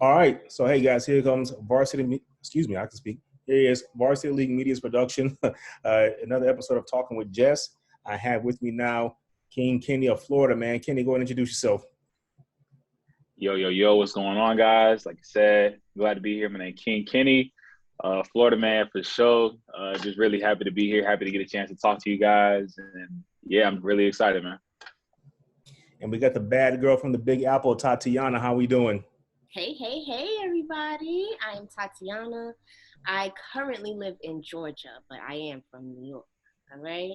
All right. So, hey guys, here comes excuse me, I can speak. Here is Varsity League Media's production. Another episode of Talking with Jess. I have with me now King Kenny of Florida, man. Kenny, go ahead and introduce yourself. Yo, what's going on, guys? Like I said, glad to be here. My name is King Kenny, Florida man for sure. Just really happy to be here. Happy to get a chance to talk to you guys. And yeah, I'm really excited, man. And we got the bad girl from the Big Apple, Tatyana. How we doing? Hey, everybody. I'm Tatyana. I currently live in Georgia, but I am from New York. All right?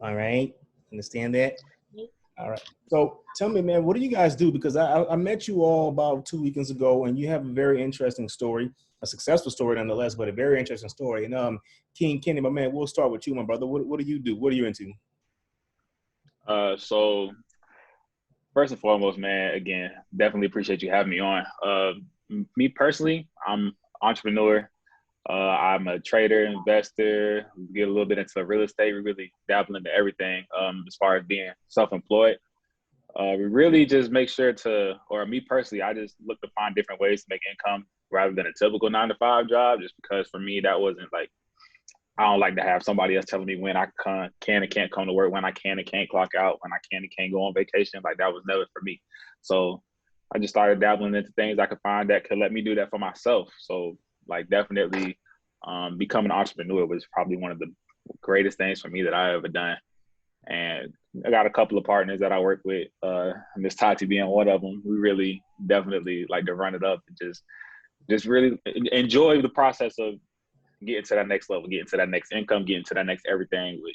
All right. Understand that? All right. So tell me, man, what do you guys do? Because I met you all about 2 weekends ago, and you have a very interesting story, a successful story nonetheless, but a very interesting story. And King Kenny, my man, we'll start with you, my brother. What do you do? What are you into? So first and foremost, man, again, definitely appreciate you having me on. Me personally, I'm an entrepreneur. I'm a trader, investor, get a little bit into real estate. We really dabble into everything as far as being self-employed. We really just make sure or me personally, I just look to find different ways to make income rather than a typical 9-to-5 job, just because for me, that wasn't like, I don't like to have somebody else telling me when I can and can't come to work, when I can and can't clock out, when I can and can't go on vacation. Like, that was never for me. So I just started dabbling into things I could find that could let me do that for myself. So like definitely becoming an entrepreneur was probably one of the greatest things for me that I ever done. And I got a couple of partners that I work with, Miss Tati being one of them. We really definitely like to run it up and just really enjoy the process of getting to that next level, getting to that next income, getting to that next everything with,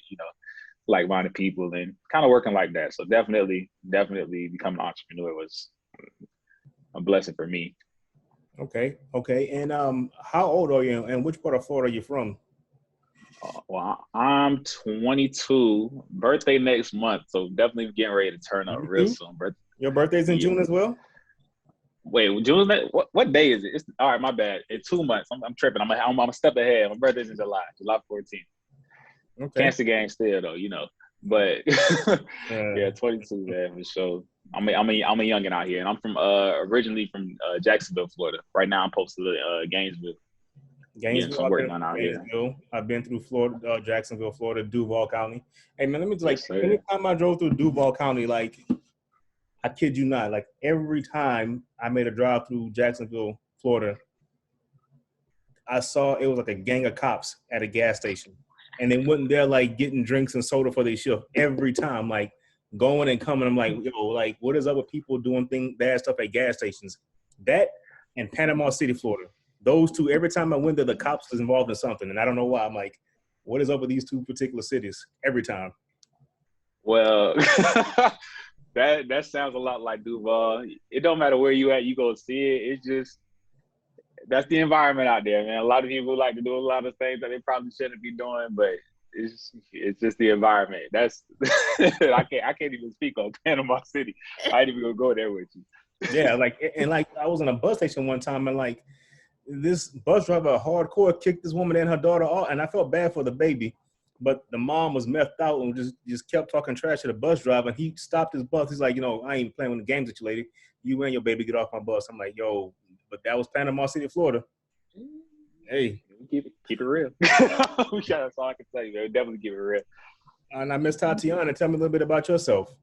like-minded people and kind of working like that. So definitely becoming an entrepreneur was a blessing for me. Okay. And how old are you, and which part of Florida are you from? Well, I'm 22, birthday next month, so definitely getting ready to turn up real soon. Your birthday's in June as well? Wait, June? What day is it? It's all right. My bad. It's 2 months. I'm tripping. I'm a step ahead. My birthday's in July 14th. Okay. Cancer gang still though, But yeah, 22, man, for sure. I'm a youngin' out here, and I'm from originally from Jacksonville, Florida. Right now, I'm posted to Gainesville. Some work done out here. I've been through Florida, Jacksonville, Florida, Duval County. Hey man, let me Yes, anytime I drove through Duval County, like, I kid you not, like every time I made a drive through Jacksonville, Florida, I saw it was like a gang of cops at a gas station. And they went there like getting drinks and soda for their shift every time, like going and coming. I'm like, yo, like, what is up with people doing bad stuff at gas stations? That and Panama City, Florida. Those two, every time I went there, the cops was involved in something. And I don't know why. I'm like, what is up with these two particular cities every time? Well, that sounds a lot like Duval. It don't matter where you at, you go see it. It's just, that's the environment out there, man. A lot of people like to do a lot of things that they probably shouldn't be doing, but it's just the environment. That's I can't even speak on Panama City. I ain't even gonna go there with you. Yeah, I was in a bus station one time, and like this bus driver hardcore kicked this woman and her daughter off, and I felt bad for the baby, but the mom was methed out and just kept talking trash to the bus driver. And he stopped his bus. He's like, I ain't playing with the games with you, lady. You and your baby get off my bus. I'm like, yo, but that was Panama City, Florida. Hey, keep it real. That's all I can say, man. Definitely keep it real. And I Miss Tatyana, tell me a little bit about yourself.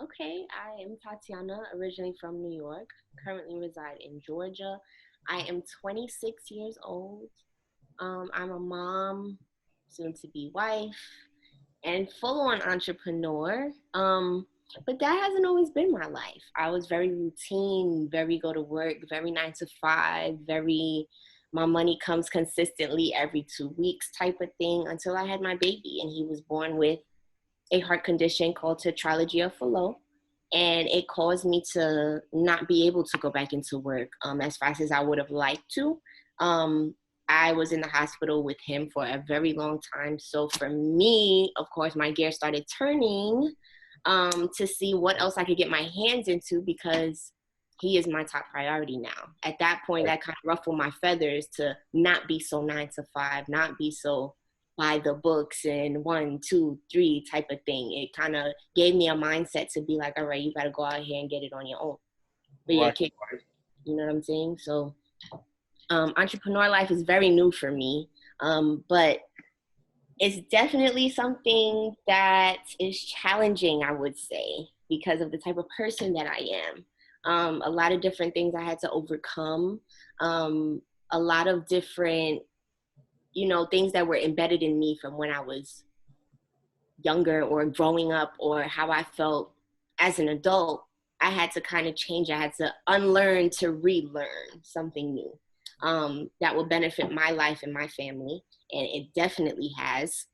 Okay, I am Tatyana, originally from New York, currently reside in Georgia. I am 26 years old. I'm a mom, soon-to-be wife, and full-on entrepreneur. But that hasn't always been my life. I was very routine, very go to work, very 9 to 5, very my money comes consistently every 2 weeks type of thing until I had my baby. And he was born with a heart condition called tetralogy of Fallot. And it caused me to not be able to go back into work as fast as I would have liked to. I was in the hospital with him for a very long time. So for me, of course, my gear started turning to see what else I could get my hands into, because he is my top priority now. At that point, that kind of ruffled my feathers to not be so 9 to 5, not be so by the books and 1, 2, 3 type of thing. It kind of gave me a mindset to be like, all right, you got to go out here and get it on your own. But yeah, You know what I'm saying? So entrepreneur life is very new for me, but it's definitely something that is challenging, I would say, because of the type of person that I am. A lot of different things I had to overcome, a lot of different, things that were embedded in me from when I was younger or growing up or how I felt as an adult. I had to kind of change. I had to unlearn to relearn something new that will benefit my life and my family. And it definitely has.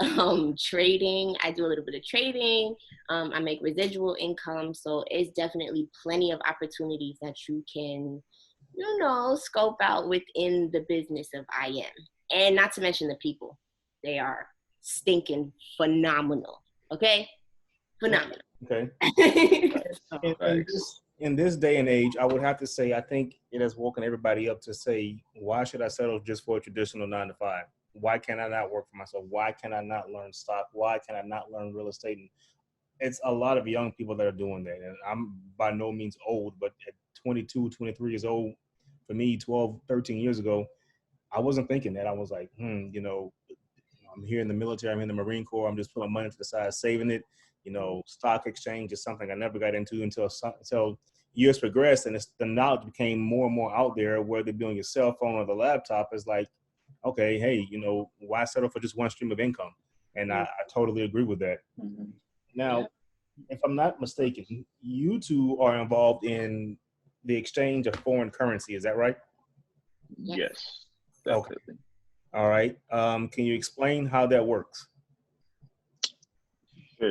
Trading, I do a little bit of trading. I make residual income. So it's definitely plenty of opportunities that you can, scope out within the business of IM. And not to mention the people. They are stinking phenomenal. Okay? Phenomenal. Okay. In, in Thanks. this in this day and age, I would have to say I think it has woken everybody up to say, why should I settle just for a traditional 9 to 5? Why can I not work for myself? Why can I not learn stock? Why can I not learn real estate? And it's a lot of young people that are doing that. And I'm by no means old, but at 22, 23 years old, for me, 12, 13 years ago, I wasn't thinking that. I was like, I'm here in the military, I'm in the Marine Corps, I'm just putting money to the side, saving it. Stock exchange is something I never got into until years progressed, and the knowledge became more and more out there, whether it be on your cell phone or the laptop. Is like, okay, hey, why settle for just one stream of income? And I totally agree with that. Mm-hmm. Now, if I'm not mistaken, you two are involved in the exchange of foreign currency. Is that right? Yes, Okay. definitely. All right. Can you explain how that works?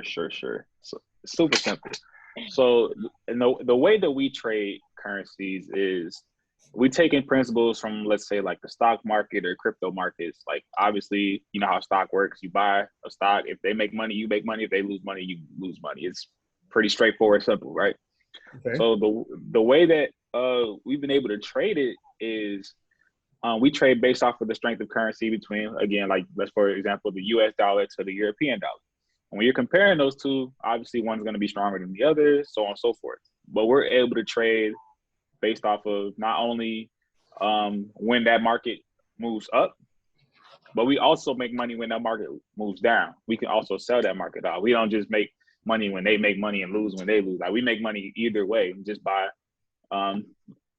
Sure. So super simple. So the way that we trade currencies is we take in principles from, let's say, like the stock market or crypto markets. Like, obviously, you know how stock works. You buy a stock. If they make money, you make money. If they lose money, you lose money. It's pretty straightforward, simple, right? Okay. So the way that we've been able to trade it is we trade based off of the strength of currency between, again, like, let's, for example, the US dollar to the European dollar. And when you're comparing those two, obviously one's going to be stronger than the other, so on and so forth. But we're able to trade based off of not only when that market moves up, but we also make money when that market moves down. We can also sell that market out. We don't just make money when they make money and lose when they lose. Like, we make money either way just by um,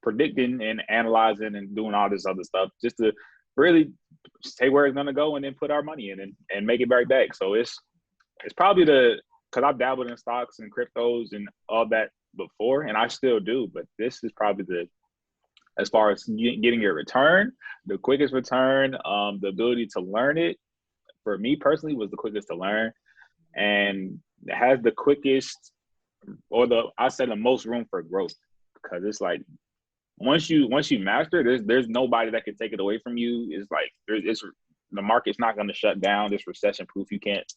predicting and analyzing and doing all this other stuff just to really say where it's gonna go and then put our money in and make it right back. So it's probably because I've dabbled in stocks and cryptos and all that before, and I still do, but this is probably as far as getting your return, the quickest return, the ability to learn it for me personally was the quickest to learn, and it has the quickest, or I said the most room for growth, because it's like once you master, there's nobody that can take it away from you. It's like the market's not going to shut down. It's recession proof. You can't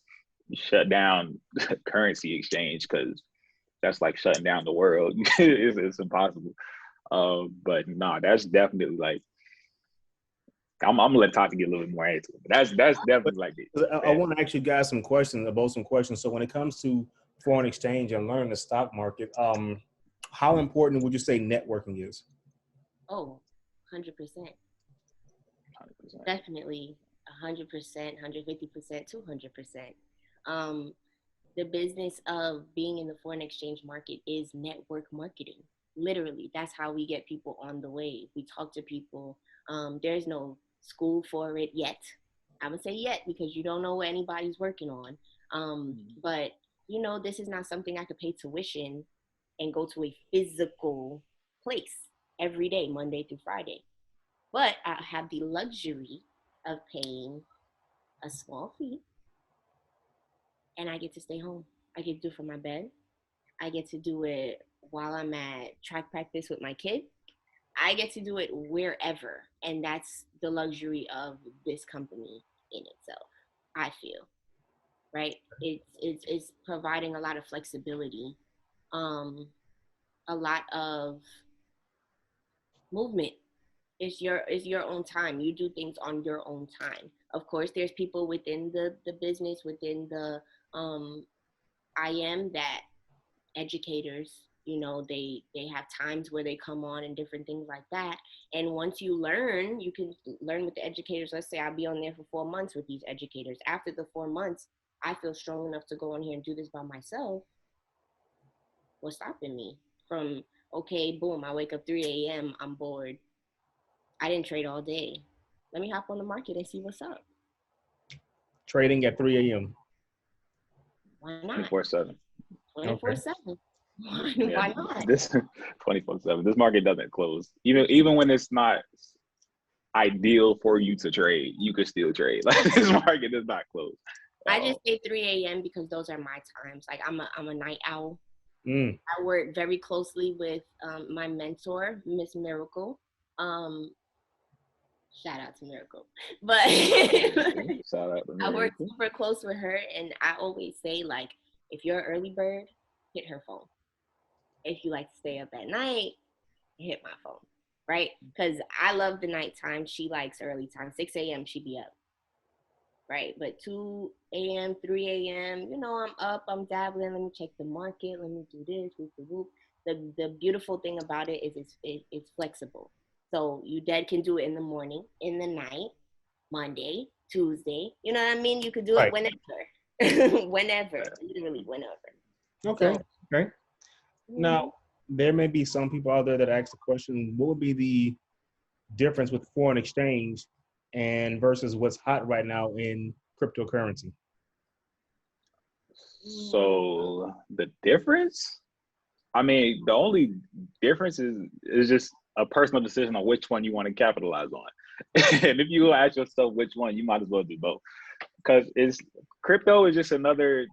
shut down currency exchange, because that's like shutting down the world. It's impossible. But no, that's definitely like, I'm gonna let Tati get a little bit more into it. But that's definitely like it. I want to ask you guys some questions. So when it comes to foreign exchange and learning the stock market, how important would you say networking is? Oh, 100%. 100%. Definitely 100%, 150%, 200%. The business of being in the foreign exchange market is network marketing. Literally, that's how we get people on the wave. We talk to people. There's no school for it yet. I would say yet because you don't know what anybody's working on. But this is not something I could pay tuition and go to a physical place every day, Monday through Friday. But I have the luxury of paying a small fee, and I get to stay home. I get to do it from my bed. I get to do it while I'm at track practice with my kid. I get to do it wherever. And that's the luxury of this company in itself, I feel. Right? It's providing a lot of flexibility, a lot of movement. It's your own time. You do things on your own time. Of course, there's people within the business, within the IM, that educators You know, they have times where they come on and different things like that. And once you learn, you can learn with the educators. Let's say I'll be on there for 4 months with these educators. After the 4 months, I feel strong enough to go on here and do this by myself. What's stopping me from, okay, boom, I wake up 3 a.m., I'm bored. I didn't trade all day. Let me hop on the market and see what's up. Trading at 3 a.m. Why not? 24/7. 24/7. Yeah, Why not? this 24/7. This market doesn't close. Even when it's not ideal for you to trade, you could still trade. Like, this market does not close. I just say 3 a.m. because those are my times. Like, I'm a night owl. I work very closely with my mentor, Miss Miracle. Shout out to Miracle. But Shout out to I work Miracle. super close with her, and I always say, like, if you're an early bird, hit her phone. If you like to stay up at night, hit my phone, right? Because I love the nighttime. She likes early time. 6 a.m. she be up, right? But 2 a.m., 3 a.m., you know, I'm up, I'm dabbling. Let me check the market. Let me do this, whoop, whoop, whoop. The beautiful thing about it is it's flexible. So you dead can do it in the morning, in the night, Monday, Tuesday. You know what I mean? You could do it whenever, whenever, literally whenever. Okay. Okay. Now, there may be some people out there that ask the question, what would be the difference with foreign exchange and versus what's hot right now in cryptocurrency? So the difference, I mean, the only difference is just a personal decision on which one you want to capitalize on. And if you ask yourself which one, you might as well do both, because crypto is just another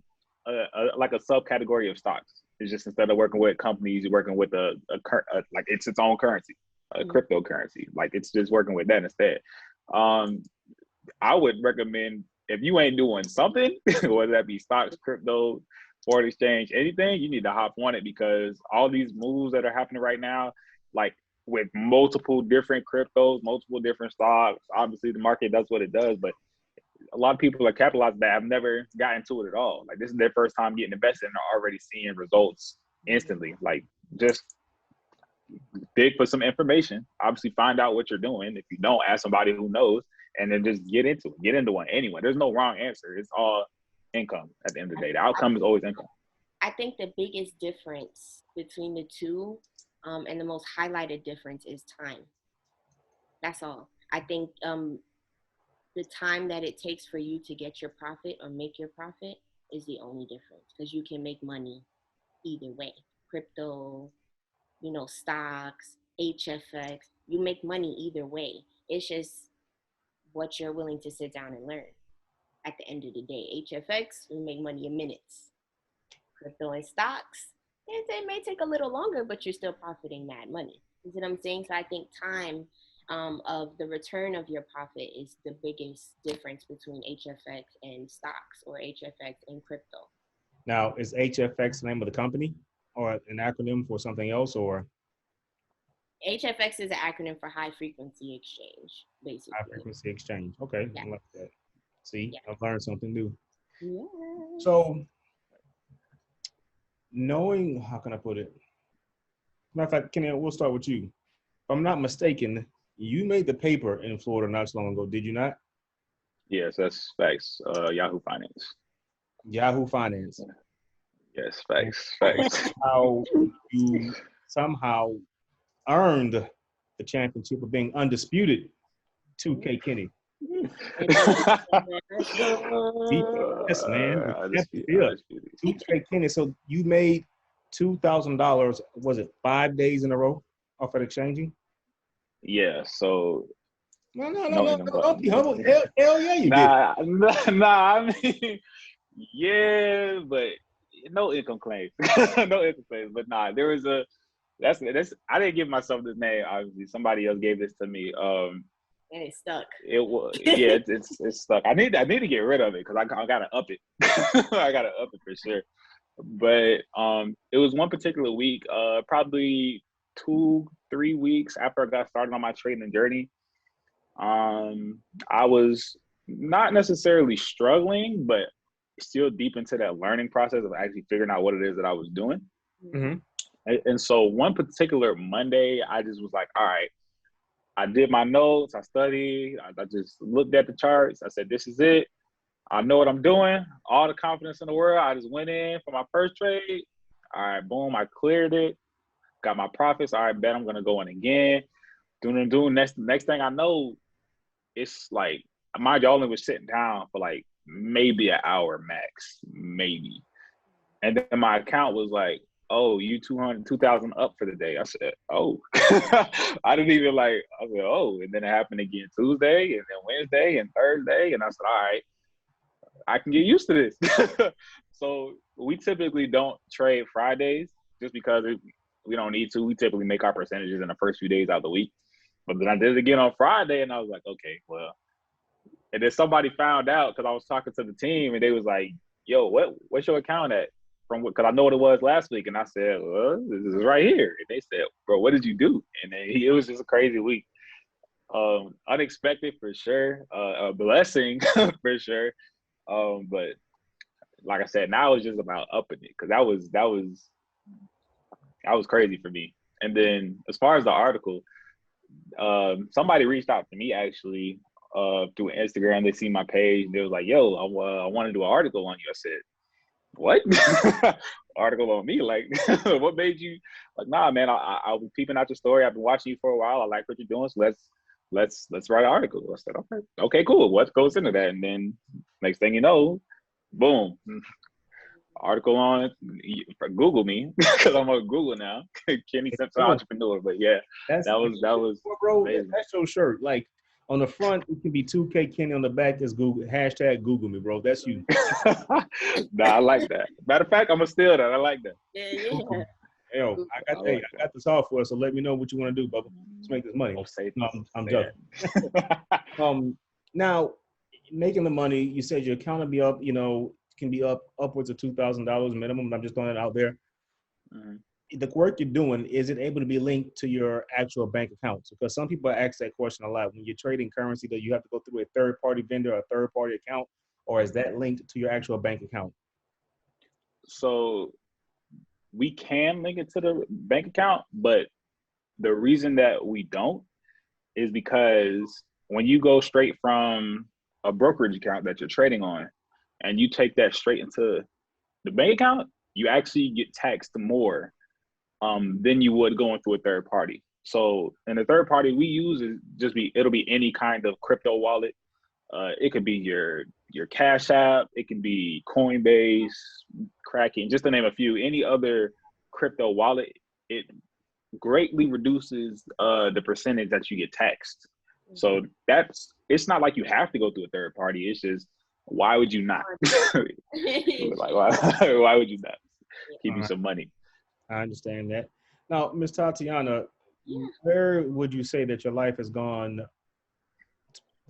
like a subcategory of stocks. It's just, instead of working with companies, you're working with like it's its own currency, a cryptocurrency. Like, it's just working with that instead. I would recommend, if you ain't doing something, whether that be stocks, crypto, foreign exchange, anything, you need to hop on it, because all these moves that are happening right now, like with multiple different cryptos, multiple different stocks, obviously the market does what it does, but a lot of people are capitalizing that have never gotten to it at all. Like, this is their first time getting invested and are already seeing results instantly. Like, just dig for some information, obviously find out what you're doing. If you don't, ask somebody who knows, and then just get into one anyway. There's no wrong answer. It's all income at the end of the day. The outcome is always income. I think the biggest difference between the two, and the most highlighted difference, is time. That's all. I think the time that it takes for you to get your profit or make your profit is the only difference, because you can make money either way. Crypto, you know, stocks, HFX, you make money either way. It's just what you're willing to sit down and learn. At the end of the day, HFX, we make money in minutes. Crypto and stocks, it may take a little longer, but you're still profiting mad money. You see what I'm saying? So I think time of the return of your profit is the biggest difference between HFX and stocks, or HFX and crypto. Now, is HFX the name of the company, or an acronym for something else, or? HFX is an acronym for high frequency exchange, basically. High frequency exchange. Okay, Yeah. I like that. See, Yeah. I've learned something new. Yeah. So, knowing, how can I put it? Matter of fact, Kenny, we'll start with you. If I'm not mistaken, you made the paper in Florida not so long ago, did you not? Yes, that's facts. Yahoo Finance. Yahoo Finance. Yes, facts. Facts. How you somehow earned the championship of being undisputed 2K Kenny. Yes, man. Undisputed. 2K Kenny. So you made $2,000, was it 5 days in a row off of exchanging? Yeah, so No. Don't be humble. Hell yeah, you did. I mean, yeah, but no income claims. No income claims. But nah, there was that's I didn't give myself this name, obviously. Somebody else gave this to me. And it's stuck. It was, yeah, it's stuck. I need to get rid of it, because I gotta up it. I gotta up it for sure. But it was one particular week, probably 2-3 weeks after I got started on my trading journey. I was not necessarily struggling, but still deep into that learning process of actually figuring out what it is that I was doing. Mm-hmm. And so one particular Monday, I just was like, all right, I did my notes, I studied, I just looked at the charts. I said, this is it. I know what I'm doing. All the confidence in the world. I just went in for my first trade. All right, boom, I cleared it. Got my profits. All right, bet I'm gonna go in again. Doing. Next thing I know, it's like, mind you, I only was sitting down for like maybe an hour max, maybe. And then my account was like, oh, you 2,000 up for the day. I said, oh. I didn't even like, I said, oh. And then it happened again Tuesday and then Wednesday and Thursday. And I said, all right, I can get used to this. So we typically don't trade Fridays just because we don't need to. We typically make our percentages in the first few days out of the week. But then I did it again on Friday and I was like, okay, well. And then somebody found out because I was talking to the team and they was like, yo, what's your account at? From what? Because I know what it was last week. And I said, well, this is right here. And they said, bro, what did you do? And then it was just a crazy week. Unexpected for sure. A blessing for sure. But like I said, now it's just about upping it because that was crazy for me. And then as far as the article, somebody reached out to me actually through Instagram. They see my page. They was like, "Yo, I want to do an article on you." I said, "What? Article on me? Like, what made you like? Nah, man. I was peeping out your story. I've been watching you for a while. I like what you're doing. So let's write an article." I said, okay, cool. What goes into that? And then next thing you know, boom, article on it. Google me because I'm on Google now. Kenny Simpson entrepreneur. But yeah, that was bro. amazing. That's your shirt. Like on the front, it can be 2K Kenny. On the back is Google #Google me, bro. That's you. Nah, I like that. Matter of fact, I'm gonna steal that. I like that. Yeah. Yo, I got the software, so let me know what you want to do, Bubba. Let's make this money. I'm joking. Now making the money, you said your account will be up. Can be up upwards of $2,000 minimum. I'm just throwing it out there. Mm-hmm. The work you're doing, is it able to be linked to your actual bank accounts? Because some people ask that question a lot. When you're trading currency, that you have to go through a third-party vendor, a third-party account, or is that linked to your actual bank account? So we can link it to the bank account, but the reason that we don't is because when you go straight from a brokerage account that you're trading on and you take that straight into the bank account, you actually get taxed more than you would going through a third party. So, and the third party we use it'll be any kind of crypto wallet. It could be your Cash App, it can be Coinbase, Kraken, just to name a few. Any other crypto wallet, it greatly reduces the percentage that you get taxed. So it's not like you have to go through a third party. It's just, why would you not? Like, why would you not? Give you some money. I understand that. Now, Ms. Tatyana, Yeah. where would you say that your life has gone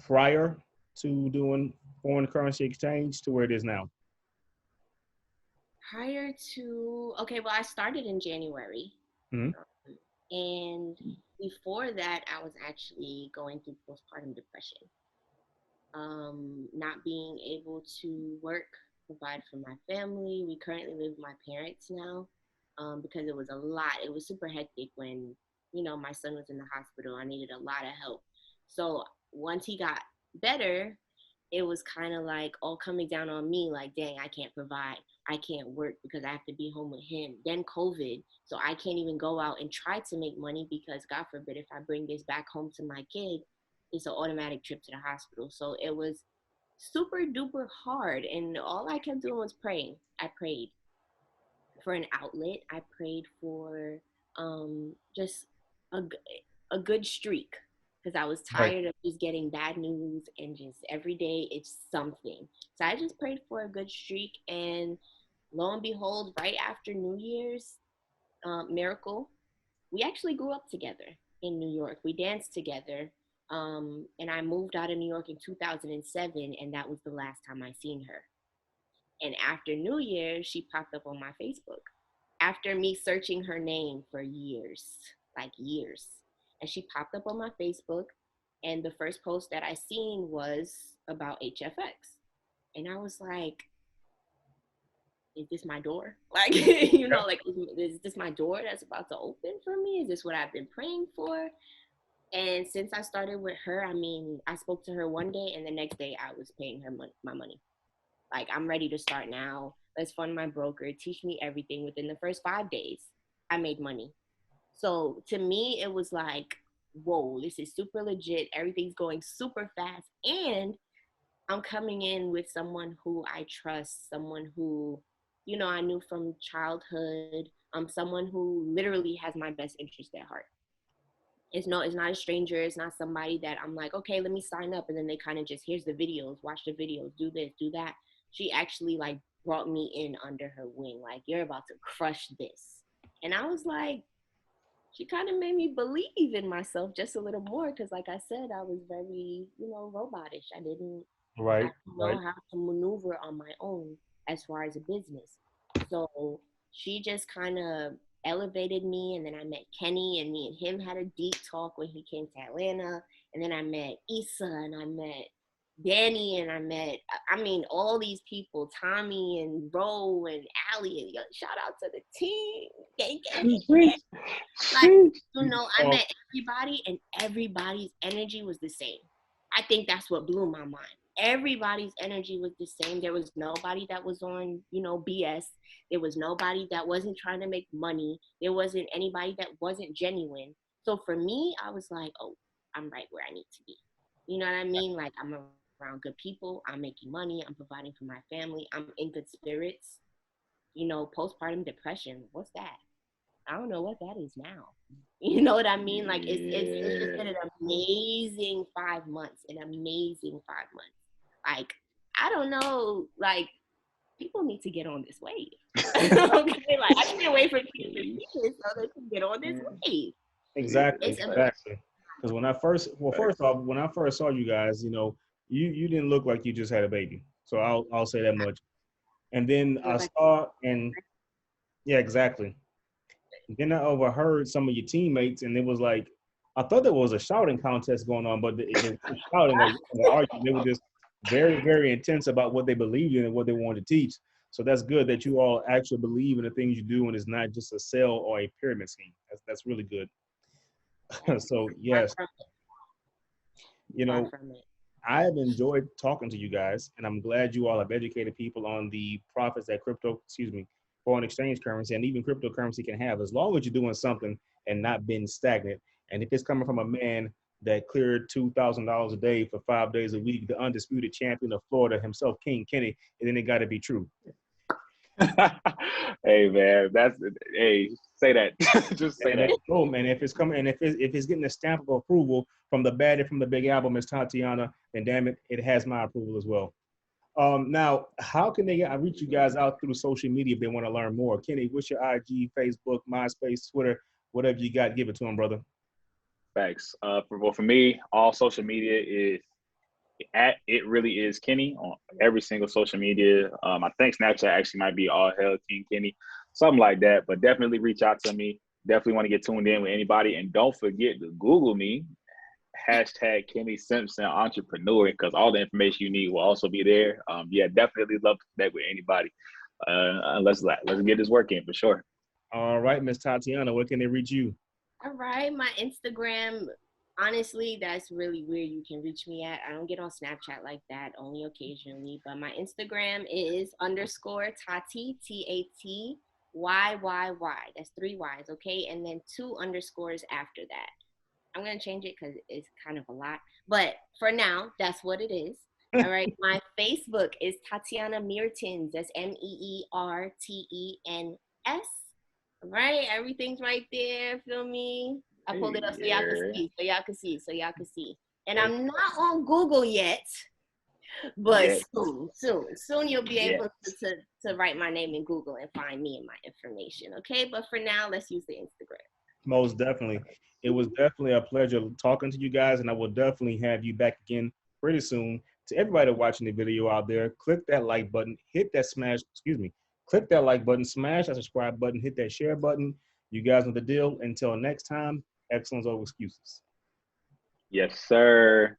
prior to doing foreign currency exchange to where it is now? Prior to, well, I started in January. Mm-hmm. And before that, I was actually going through postpartum depression. Not being able to work, provide for my family. We currently live with my parents now because it was a lot. It was super hectic when, my son was in the hospital. I needed a lot of help. So once he got better, it was kind of like all coming down on me, like, dang, I can't provide. I can't work because I have to be home with him. Then COVID, so I can't even go out and try to make money because God forbid if I bring this back home to my kid, it's an automatic trip to the hospital. So it was super duper hard. And all I kept doing was praying. I prayed for an outlet. I prayed for just a good streak because I was tired of just getting bad news and just every day it's something. So I just prayed for a good streak, and lo and behold, right after New Year's, miracle, we actually grew up together in New York. We danced together, and I moved out of New York in 2007, and that was the last time I seen her. And after New Year, she popped up on my Facebook after me searching her name for years, like years. And she popped up on my Facebook, and the first post that I seen was about HFX. And I was like, is this my door? Like, you know, like, is this my door that's about to open for me? Is this what I've been praying for? And since I started with her, I mean, I spoke to her one day, and the next day I was paying her my money. Like, I'm ready to start now. Let's fund my broker. Teach me everything. Within the first 5 days, I made money. So to me, it was like, whoa, this is super legit. Everything's going super fast. And I'm coming in with someone who I trust, someone who, you know, I knew from childhood, someone who literally has my best interest at heart. It's not a stranger. It's not somebody that I'm like, okay, let me sign up. And then they kind of just, here's the videos, watch the videos, do this, do that. She actually like brought me in under her wing. Like, you're about to crush this. And I was like, she kind of made me believe in myself just a little more. Cause like I said, I was very, you know, robotish. I didn't Right, have to know right. how to maneuver on my own as far as a business. So she just kind of elevated me. And then I met Kenny, and me and him had a deep talk when he came to Atlanta. And then I met Issa, and I met Danny, and I mean, all these people, Tommy and Ro and Allie, and yo, shout out to the team. Gang, gang, gang. Like, you know, I Oh, met everybody, and everybody's energy was the same. I think that's what blew my mind. Everybody's energy was the same. There was nobody that was on, you know, BS. There was nobody that wasn't trying to make money. There wasn't anybody that wasn't genuine. So for me, I was like, oh, I'm right where I need to be. You know what I mean? Like, I'm around good people. I'm making money. I'm providing for my family. I'm in good spirits. You know, postpartum depression. What's that? I don't know what that is now. You know what I mean? Like, it's just Yeah. been an amazing 5 months, an amazing 5 months. Like, I don't know, like, people need to get on this wave. Okay, like, I can't wait for people to see this so they can get on this wave. exactly, It's amazing. exactly. Because first off, when I first saw you guys, you know, you didn't look like you just had a baby. So I'll say that much. And then You I look like saw, and yeah, exactly. Then I overheard some of your teammates, and it was like, I thought there was a shouting contest going on, but they were shouting, they were arguing. They were just very, very intense about what they believed in and what they wanted to teach. So that's good that you all actually believe in the things you do, and it's not just a sell or a pyramid scheme. That's really good. So far yes, from you far know, from it. I have enjoyed talking to you guys, and I'm glad you all have educated people on the profits that foreign exchange currency and even cryptocurrency can have, as long as you're doing something and not being stagnant. And if it's coming from a man that cleared $2,000 a day for 5 days a week, the undisputed champion of Florida himself, King Kenny, then it got to be true. Hey man, say that. Just say And that. that's cool, man. If it's coming, and if it's getting a stamp of approval from the Bad from the Big Album, Miss Tatyana, then damn it, it has my approval as well. Now, how can they reach you guys out through social media if they want to learn more? Kenny, what's your IG, Facebook, MySpace, Twitter, whatever you got, give it to them, brother. Facts. For me, all social media is at It Really Is Kenny on every single social media. I think Snapchat actually might be All Hell King Kenny, something like that. But definitely reach out to me. Definitely want to get tuned in with anybody, and don't forget to Google me hashtag Kenny Simpson entrepreneur, because all the information you need will also be there. Yeah, definitely love to connect with anybody. Let's get this work in for sure. All right, Miss Tatyana, where can they reach you? All right, my Instagram, honestly, that's really where you can reach me at. I don't get on Snapchat like that, only occasionally. But my Instagram is underscore Tati, TATYYY. That's 3 Y's, okay? And then 2 underscores after that. I'm going to change it because it's kind of a lot. But for now, that's what it is. All right. My Facebook is Tatyana Meertens. That's MEERTENS. Right? Everything's right there. Feel me? I pulled it up so y'all can Yeah. see. And Right. I'm not on Google yet, but Yes. soon you'll be Yes. able to write my name in Google and find me and my information. Okay. But for now, let's use the Instagram. Most definitely. It was definitely a pleasure talking to you guys, and I will definitely have you back again pretty soon. To everybody watching the video out there, click that like button, click that like button, smash that subscribe button, hit that share button. You guys know the deal. Until next time, excellence over excuses. Yes, sir.